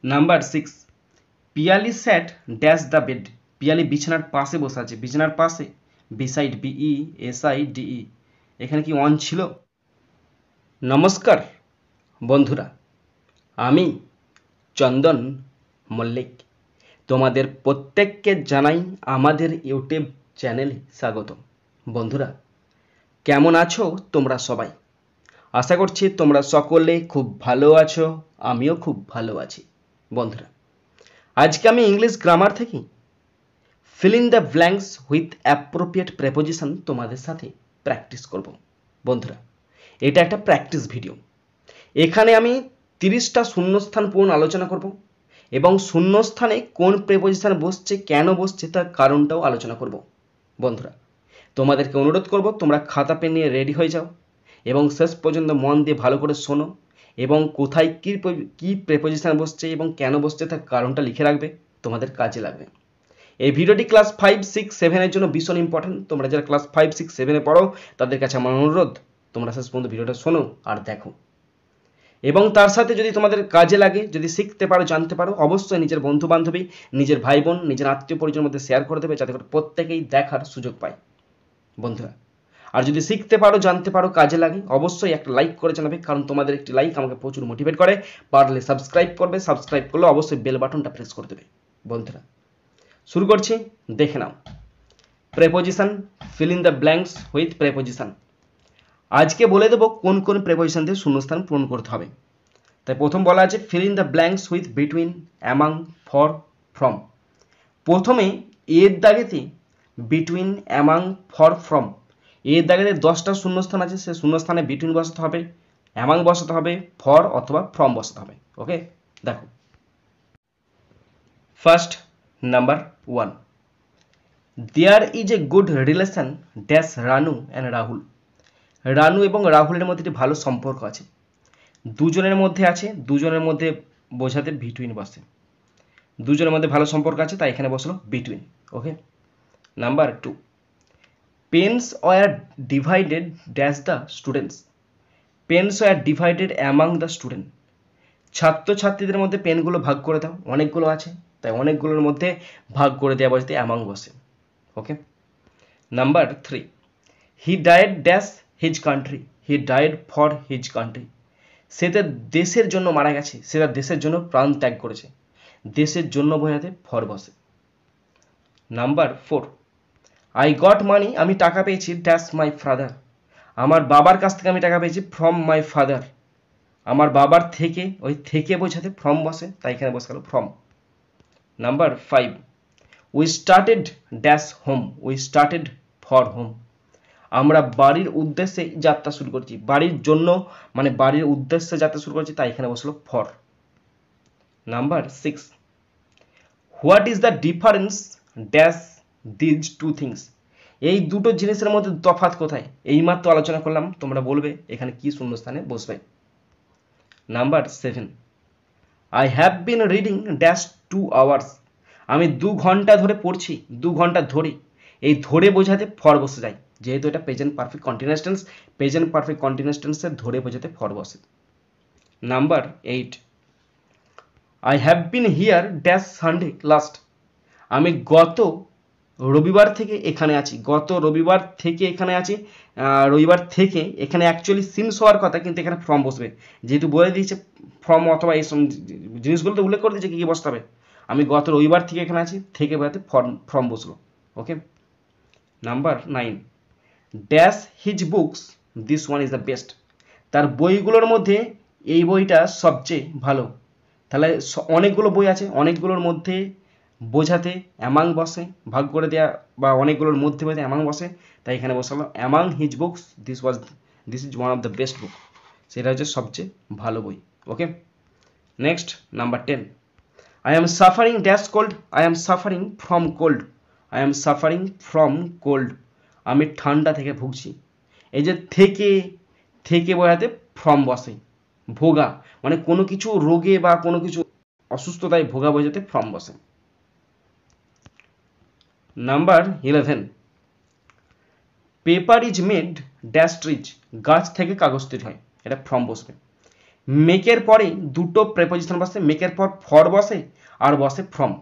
Number 6, Piyali sat dash the bed. Piyali বিছানার পাশে বসে আছে। বিছানার পাশে, বিসাইড, BESIDE, এখানে কি অন ছিল? নমস্কার বন্ধুরা, আমি চন্দন মল্লিক তোমাদের প্রত্যেককে জানাই আমাদের ইউটিউব চ্যানেলে স্বাগত। বন্ধুরা, কেমন আছো তোমরা সবাই? আশা করছি তোমরা সকলে খুব ভালো আছো, আমিও খুব ভালো আছি। বন্ধুরা, আজকে আমি ইংলিশ গ্রামার থেকে feel in the blanks with appropriate preposition তোমাদের সাথে প্র্যাকটিস করব। বন্ধুরা, এটা একটা প্র্যাকটিস ভিডিও। এখানে আমি 30টা শূন্যস্থান পূরণ আলোচনা করব এবং শূন্যস্থানে কোন প্রেপোজিশন বসছে, কেন বসছে, তার কারণটাও আলোচনা করব। বন্ধুরা, তোমাদেরকে অনুরোধ করব তোমরা খাতা পেন নিয়ে রেডি হয়ে যাও এবং শেষ পর্যন্ত মন দিয়ে ভালো করে শোনো এবং কোথায় কী প্রেপোজিশন বসছে এবং কেন বসছে তার কারণটা লিখে রাখবে, তোমাদের কাজে লাগবে। এই ভিডিওটি ক্লাস 5, 6, 7 জন্য ভীষণ ইম্পর্টেন্ট। তোমরা যারা ক্লাস 5, 6, 7 পড়ো তাদের কাছে আমার অনুরোধ তোমরা শেষ পর্যন্ত ভিডিওটা শোনো আর দেখো এবং তার সাথে যদি তোমাদের কাজে লাগে, যদি শিখতে পারো, জানতে পারো, অবশ্যই নিজের বন্ধু বান্ধবী, নিজের ভাই বোন, নিজের আত্মীয় পরিজনের মধ্যে শেয়ার করে দেবে যাতে করে প্রত্যেকেই দেখার সুযোগ পায়। বন্ধুরা, আর যদি শিখতে পারো, জানতে পারো, কাজে লাগে, অবশ্যই একটা লাইক করে জানাবে, কারণ তোমাদের একটি লাইক আমাকে প্রচুর মোটিভেট করে। পারলে সাবস্ক্রাইব করবে, সাবস্ক্রাইব করলে অবশ্যই বেল বাটনটা প্রেস করে দেবে। বন্ধুরা, শুরু করছি, দেখে নাও। Preposition, fill in the blanks with preposition. আজকে বলে দেবো কোন কোন প্রেপোজিশন দিয়ে শূন্যস্থান পূরণ করতে হবে। তাই প্রথম বলা আছে feel in the blanks with between, among, for, from. প্রথমে এর দাগেতে বিটুইন, অ্যামাং, ফর, ফ্রম, এর দাগেতে 10টা শূন্যস্থান আছে। সে শূন্যস্থানে বিটুইন বসাতে হবে, অ্যামাং বসাতে হবে, ফর অথবা ফ্রম বসাতে হবে। ওকে, দেখো। First, number 1, there is a good relation dash Ranu and Rahul. Ranu এবং রাহুলের মধ্যে একটি ভালো সম্পর্ক আছে। দুজনের মধ্যে আছে, দুজনের মধ্যে বোঝাতে বিটুইন বসে। দুজনের মধ্যে ভালো সম্পর্ক আছে তাই এখানে বসলো between. Okay, number 2, Pence war divided dash the students. Pence war divided among the student. ছাত্রছাত্রীদের মধ্যে পেনগুলো ভাগ করে দাও, অনেকগুলো আছে তাই অনেকগুলোর মধ্যে ভাগ করে দেওয়া বসতে অ্যামাং বসে। Okay, number 3, he died dash his country. He died for his country. সে তার দেশের জন্য মারা গেছে, সে তার দেশের জন্য প্রাণ ত্যাগ করেছে। দেশের জন্য বোঝাতে ফর বসে। নাম্বার 4, আই গট মানি। আমি টাকা পেয়েছি ড্যাশ মাই ফাদার। আমার বাবার কাছ থেকে আমি টাকা পেয়েছি ফ্রম মাই ফাদার। আমার বাবার থেকে, ওই থেকে বোঝাতে ফ্রম বসে তাই এখানে বসে গেল from. Number 5, we started dash home. We started for home. আমরা বাড়ির উদ্দেশ্যে যাত্রা শুরু করছি, বাড়ির জন্য মানে বাড়ির উদ্দেশ্যে যাত্রা শুরু করছি তাই এখানে বসলো for. Number 6, what is the difference dash these two things. এই দুটো জিনিসের মধ্যে তফাৎ কোথায়, এইমাত্র আলোচনা করলাম, তোমরা বলবে এখানে কি শূন্যস্থানে বসবে। Number 7, I have been reading dash 2 hours। আমি 2 ঘন্টা ধরে পড়ছি, 2 ঘন্টা ধরে, এই ধরে বোঝাতে ফর বসে যায় যেহেতু এটা present perfect continuous tense. Present perfect continuous টেন্সে ধরে বোঝাতে ফর বসে। Number 8, I have been here dash Sunday last. আমি গত রবিবার থেকে এখানে আছি। গত রবিবার থেকে এখানে আছি, রবিবার থেকে এখানে অ্যাকচুয়ালি সিন্স হওয়ার কথা কিন্তু এখানে ফ্রম বসবে যেহেতু বলে দিয়েছে ফ্রম অথবা এই জিনিসগুলো তো উল্লেখ করে দিয়েছে কী কী বসতে হবে। আমি গত রবিবার থেকে এখানে আছি, থেকে বোঝাতে ফ্রম বসলো। Okay, number 9, dash his books this one is the best. তার বইগুলোর মধ্যে এই বইটা সবচেয়ে ভালো। তাহলে অনেকগুলো বই আছে, অনেকগুলোর মধ্যে বোঝাতে অ্যামাং বসে, ভাগ করে দেওয়া বা অনেকগুলোর মধ্যে বোঝাতে অ্যামাং বসে তাই এখানে বসালো among his books this is one of the best book. সেটা হচ্ছে সবচেয়ে ভালো বই। Okay, next, number 10, I am suffering dash cold. I am suffering from cold. I am suffering from cold. আমি ঠান্ডা থেকে ভুগছি। এই যে থেকে, থেকে বোঝাতে ফ্রম বসে। ভোগা মানে কোনো কিছু রোগে বা কোনো কিছু অসুস্থতায় ভোগা বোঝাতে ফ্রম বসে। Number 11, paper is made dash trees. গাছ থেকে কাগজ তৈরি হয়, এটা ফ্রম বসবে। মেকের পরে দুটো প্রেপোজিশন বসে, মেকের পর ফর বসে আর বসে ফ্রম।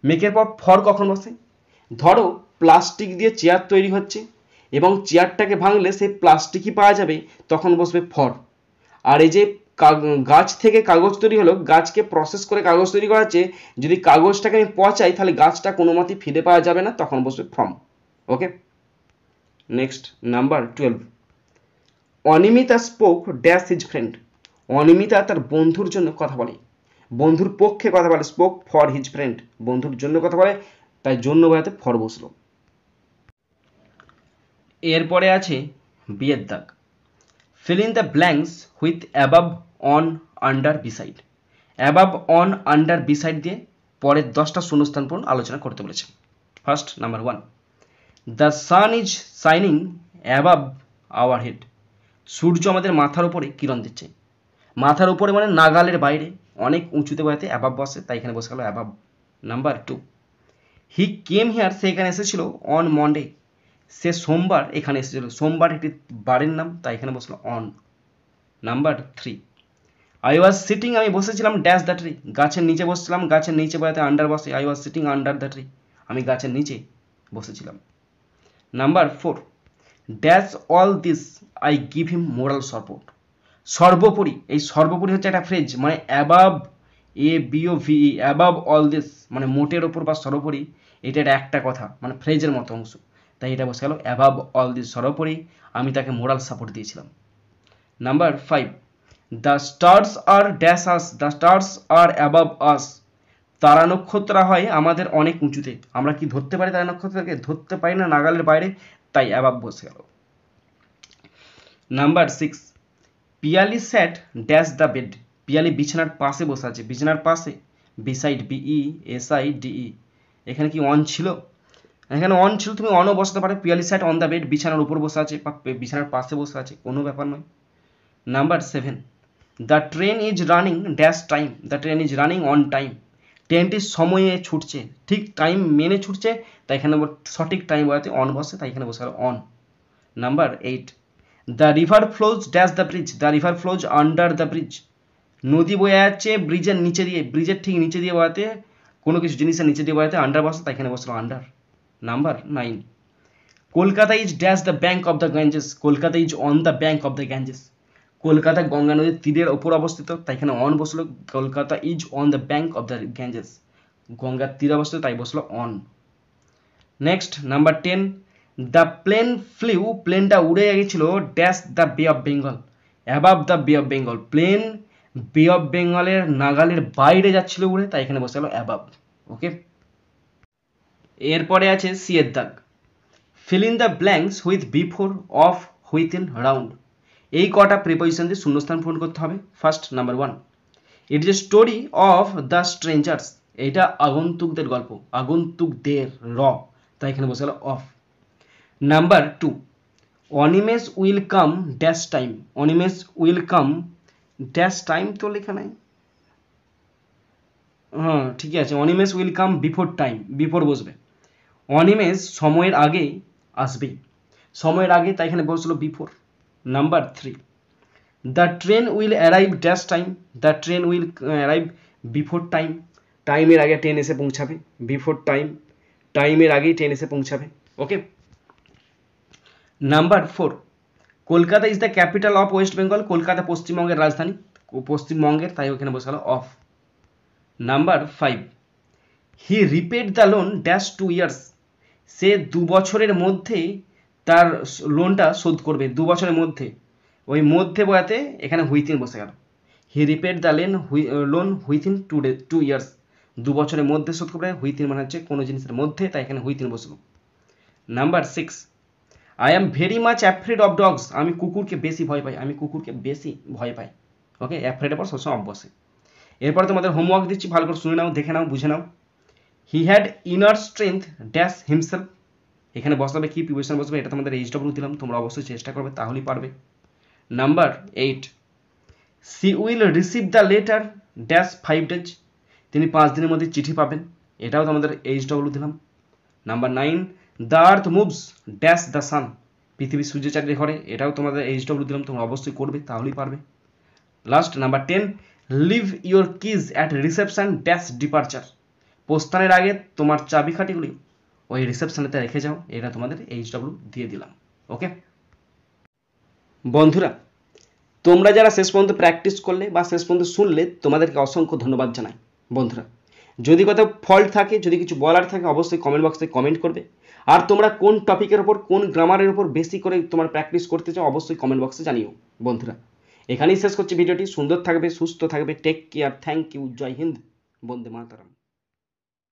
মেকের পর ফর কখন বসে? ধরো প্লাস্টিক দিয়ে চেয়ার তৈরি হচ্ছে এবং চেয়ারটাকে ভাঙলে সেই প্লাস্টিকই পাওয়া যাবে, তখন বসবে ফর। আর এই যে গাছ থেকে কাগজ তৈরি হলো, গাছকে প্রসেস করে কাগজ তৈরি করা হচ্ছে, যদি কাগজটাকে আমি পচাই তাহলে গাছটা কোনো মতেই ফিরে পাওয়া যাবে না, তখন বসবে from. Okay, next number 12। Animita spoke dash his friend. Animita তার বন্ধুর জন্য কথা বলে, বন্ধুর পক্ষে কথা বলে, স্পোক ফর হিজ ফ্রেন্ড, বন্ধুর জন্য কথা বলে, তাই জন্য বোঝাতে ফর বসলো। এরপরে আছে বিয়ের দাগ। fill in the blanks with above, on, under, beside। above, on, under, beside দিয়ে পরের 10টা শূন্যস্থান পূরণ আলোচনা করতে বলেছে। First number 1, the sun is shining above our head। সূর্য আমাদের মাথার উপরে কিরণ দিচ্ছে। মাথার উপরে মানে নাগালের বাইরে, অনেক উঁচুতে বসাতে অ্যাবাব বসে, তাই এখানে বসে গেল অ্যাবাব। নাম্বার 2, হি কেম হিয়ার, সে এখানে এসেছিল, অন মন্ডে, সে সোমবার এখানে এসেছিল, সোমবার একটি বারের নাম, তাই এখানে বসলো on. Number 3, I was sitting, আমি বসেছিলাম ড্যাশ দ্য ট্রি, গাছের নিচে বসছিলাম, গাছের নিচে বসাতে আন্ডার বসে, I was sitting under the tree, আমি গাছের নিচে বসেছিলাম। Number 4, dash all this I give him moral support. সর্বোপরি, এই সর্বোপরি হচ্ছে একটা ফ্রেজ, মানে above, ABOVE, above all this মানে মোটের ওপর বা সর্বোপরি, এটা একটা কথা মানে ফ্রেজের মতো অংশ, তাই এটা বসে গেল অ্যাবাব অল দিস, সর্বোপরি আমি তাকে মোরাল সাপোর্ট দিয়েছিলাম। Number 5, the stars are dash us, the stars are above us. তারা নক্ষত্র হয় আমাদের অনেক উঁচুতে, আমরা কি ধরতে পারি তারা নক্ষত্রকে? ধরতে পারি না, নাগালের বাইরে, তাই অ্যাবাব বসে গেল। Number 6, Piyali sat dash the bed. Piyali বিছানার পাশে বসে আছে, বিছানার পাশে, বিসাইড, BESIDE। এখানে কি অন ছিল? এখানে অন ছিল, তুমি অনও বসাতে পারো। Piyali sat on the bed, বিছানার উপর বসে আছে বা বিছানার পাশে বসে আছে, কোনো ব্যাপার নয়। Number 7, the train is running dash time, the train is running on time. ট্রেনটি সময়ে ছুটছে, ঠিক টাইম মেনে ছুটছে, তাই এখানে সঠিক টাইম বলাতে অন বসে, তাই এখানে বসে গেল on. Number 8, the river flows dash the bridge, the river flows under the bridge. নদী বয়ে যাচ্ছে ব্রিজের নিচে দিয়ে, ব্রিজের ঠিক নিচে দিয়ে বয়াতে, কোনো কিছু জিনিসের নিচে দিয়ে বয়াতে আন্ডার বসে, তাই এখানে বসলো under. Number 9, Kolkata is dash the bank of the Ganges, Kolkata is on the bank of the Ganges. Kolkata Ganga নদীর তীরের ওপর অবস্থিত, তাই এখানে অন বসলো, Kolkata is on the bank of the Ganges, গঙ্গার তীরে অবস্থিত, তাই বসলো on. Next number 10, the plane flew, প্লেনটা উড়ে গিয়েছিল dash the bay of Bengal, above the bay of Bengal. Plane bay of বেঙ্গলের নাগালের বাইরে যাচ্ছিল উড়ে, তাই এখানে বসে গেল অ্যাবাভ। ওকে, এরপরে আছে সি এর দাগ। Fill in the blanks with, before, of, within, round. এই কটা প্রিপোজিশন দিয়ে শূন্যস্থান পূরণ করতে হবে। First number 1, it is a story of the strangers. এটা আগন্তুকদের গল্প, আগন্তুকদের, তাই এখানে বসে গেল of. Number 2, Animesh will come dash time, Animesh will come dash time তো লেখা নাই, হ্যাঁ ঠিকই আছে, Animesh will come before time, before বসবে। অনিমেষ সময়ের আগে আসবে, সময়ের আগে, তাই এখানে বসলো before. Number 3, the train will arrive dash time, the train will arrive before time. টাইমের আগে ট্রেন এসে পৌঁছাবে, বিফোর টাইম, টাইমের আগেই ট্রেন এসে পৌঁছাবে। Okay. Number 4, Kolkata is the capital of West Bengal, Kolkata পশ্চিমবঙ্গের রাজধানী, পশ্চিমবঙ্গের, তাই ওখানে বসে গেল of. Number 5, he repaid the loan dash 2 years, সে 2 বছরের মধ্যে তার লোনটা শোধ করবে, 2 বছরের মধ্যে, ওই মধ্যে বয়াতে এখানে হুইথিন বসে গেল। হি রিপেড দ্য লোন হুইথিন 2 ইয়ার্স, 2 বছরের মধ্যে শোধ করবে, হুইথিন মানে হচ্ছে কোনো জিনিসের মধ্যে, তাই এখানে হুইথিন বসলো। Number 6, I am very much afraid of dogs, আমি কুকুরকে বেশি ভয় পাই, আমি কুকুরকে বেশি ভয় পাই। ওকে, অ্যাফ্রেডের পর সবসময় অফ বসে। এরপর তোমাদের হোমওয়ার্ক দিচ্ছি, ভালো করে শুনে নাও, দেখে নাও, বুঝে নাও। He had inner strength dash himself, এখানে বসাবে কি প্রিপোজিশন বসবে, এটা তোমাদের HW দিলাম, তোমরা অবশ্যই চেষ্টা করবে, তাহলেই পারবে। Number 8, she will receive the letter dash 5 days, তিনি 5 দিনের মধ্যে চিঠি পাবেন, এটাও তোমাদের HW দিলাম। Number 9, the earth moves dash the sun, পৃথিবী সূর্যের চারদিকে ঘোরে, এটাও তোমাদের HW দিলাম, তোমরা অবশ্যই করবে, তাহলেই পারবে। Last number 10, leave your keys at reception dash departure. প্রস্থানের আগে তোমার চাবিকাঠিগুলি ওই রিসেপশনেতে রেখে যাও। এটা তোমাদের HW দিয়ে দিলাম। ওকে বন্ধুরা, তোমরা যারা শেষ পর্যন্ত প্র্যাকটিস করলে বা শেষ পর্যন্ত শুনলে তোমাদেরকে অসংখ্য ধন্যবাদ জানাই। বন্ধুরা, যদি কোথাও ফল্ট থাকে, যদি কিছু বলার থাকে, অবশ্যই কমেন্ট বক্সে কমেন্ট করবে। আর তোমরা কোন টপিকের ওপর, কোন গ্রামারের ওপর বেশি করে তোমার প্র্যাকটিস করতে চাও, অবশ্যই কমেন্ট বক্সে জানিও। বন্ধুরা, এখানেই শেষ করছি ভিডিওটি। সুন্দর থাকবে, সুস্থ থাকবে, টেক কেয়ার, থ্যাংক ইউ, জয় হিন্দ, বন্দে মাতরম।